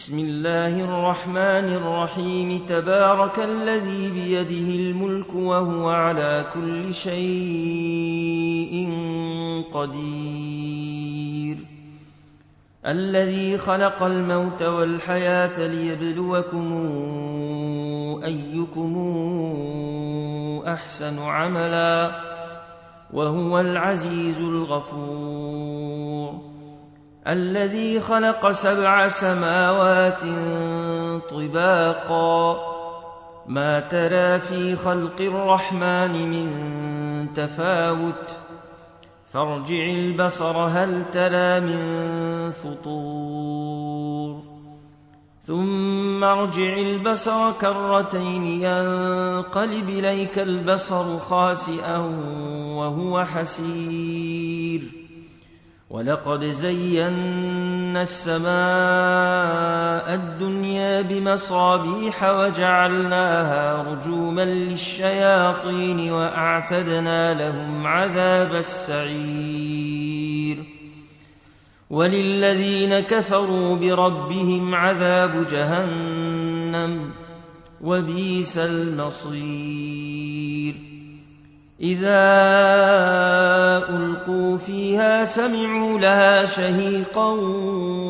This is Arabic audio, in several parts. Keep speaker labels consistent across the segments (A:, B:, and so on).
A: بسم الله الرحمن الرحيم تبارك الذي بيده الملك وهو على كل شيء قدير الذي خلق الموت والحياة ليبلوكم أيكم أحسن عملا وهو العزيز الغفور الذي خلق 7 سماوات طباقا ما ترى في خلق الرحمن من تفاوت فارجع البصر هل ترى من فطور ثم ارجع البصر كرتين ينقلب إليك البصر خاسئا وهو حسير ولقد زينا السماء الدنيا بمصابيح وجعلناها رجوما للشياطين وأعتدنا لهم عذاب السعير وللذين كفروا بربهم عذاب جهنم وبئس المصير إذا ألقوا فيها سمعوا لها شهيقا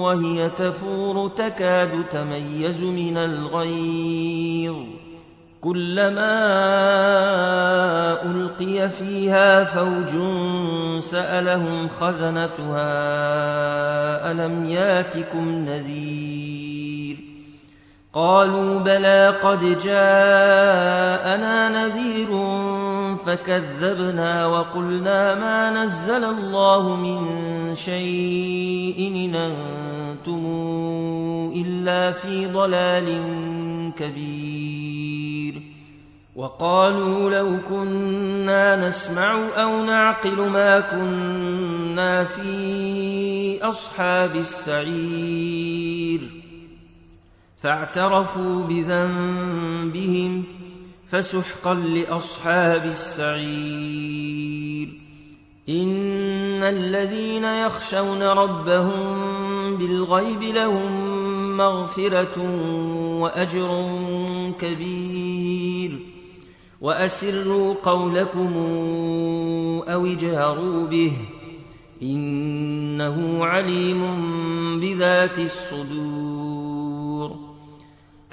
A: وهي تفور تكاد تميز من الغيظ كلما ألقي فيها فوج سألهم خزنتها ألم ياتكم نذير قالوا بلى قد جاءنا نذير فكذبنا وقلنا ما نزل الله من شيء إن أنتم إلا في ضلال كبير وقالوا لو كنا نسمع أو نعقل ما كنا في أصحاب السعير فاعترفوا بذنبهم فسحقا لأصحاب السعير إن الذين يخشون ربهم بالغيب لهم مغفرة وأجر كبير وأسروا قولكم أو اجهروا به إنه عليم بذات الصدور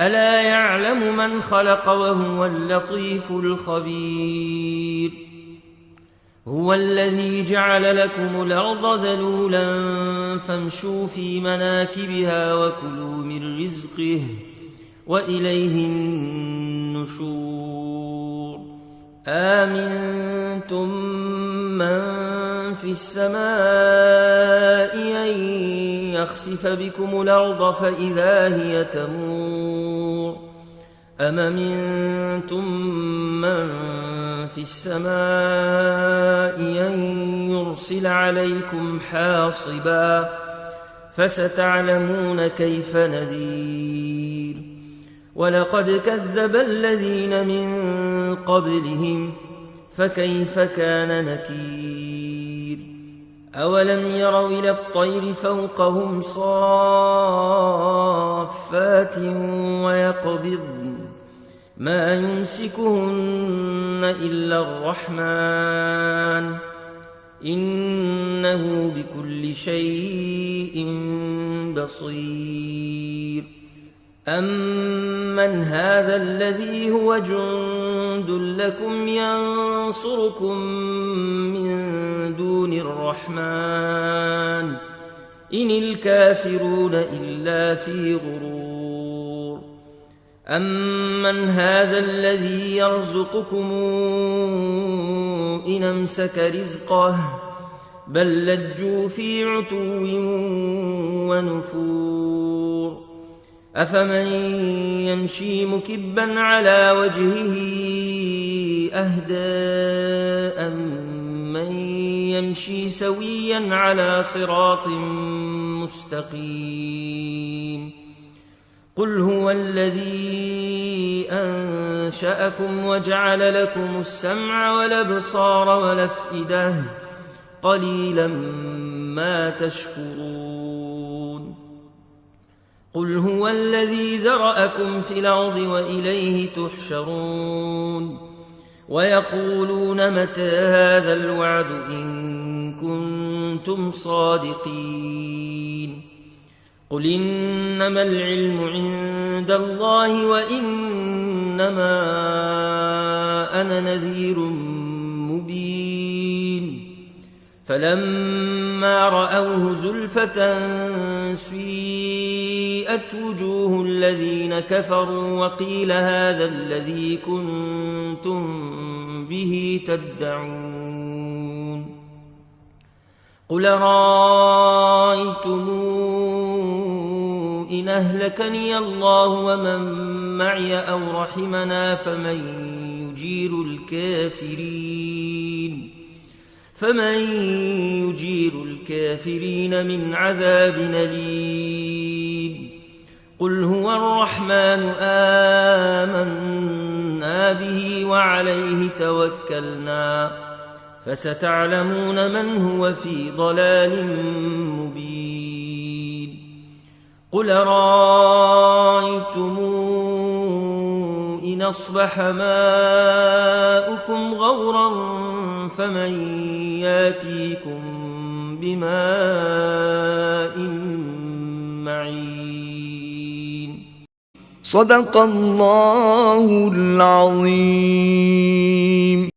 A: ألا يعلم من خلق وهو اللطيف الخبير هو الذي جعل لكم الأرض ذلولا فامشوا في مناكبها وكلوا من رزقه وإليه النشور آمنتم من في السماء أن يخسف بكم الأرض فإذا هي تمور أم أمنتم من في السماء أن يرسل عليكم حاصبا فستعلمون كيف نذير ولقد كذب الذين من قبلهم فكيف كان نكير أولم يروا إلى الطير فوقهم صافات ويقبضن ما يمسكهن إلا الرحمن إنه بكل شيء بصير أمن هذا الذي هو جند لكم ينصركم من دون الرحمن إن الكافرون إلا في غرور أمن هذا الذي يرزقكم إن أمسك رزقه بل لجوا في عتو ونفور أفمن يمشي مكبا على وجهه أهدى أمن يمشي سويا على صراط مستقيم قل هو الذي أنشأكم وجعل لكم السمع والأبصار والأفئدة قليلا ما تشكرون قل هو الذي ذرأكم في الأرض وإليه تحشرون ويقولون متى هذا الوعد إن كنتم صادقين قل إنما العلم عند الله وإنما أنا نذير مبين فلما رأوه زلفة سيئت وجوه الذين كفروا وقيل هذا الذي كنتم به تدعون قل رأيتم إن أهلكني الله ومن معي أو رحمنا فمن يجير الكافرين من عذاب أليم قل هو الرحمن آمنا به وعليه توكلنا فستعلمون من هو في ضلال مبين قل رأيتم إن أصبح ماؤكم غورا فمن ياتيكم بماء معين
B: صدق الله العظيم.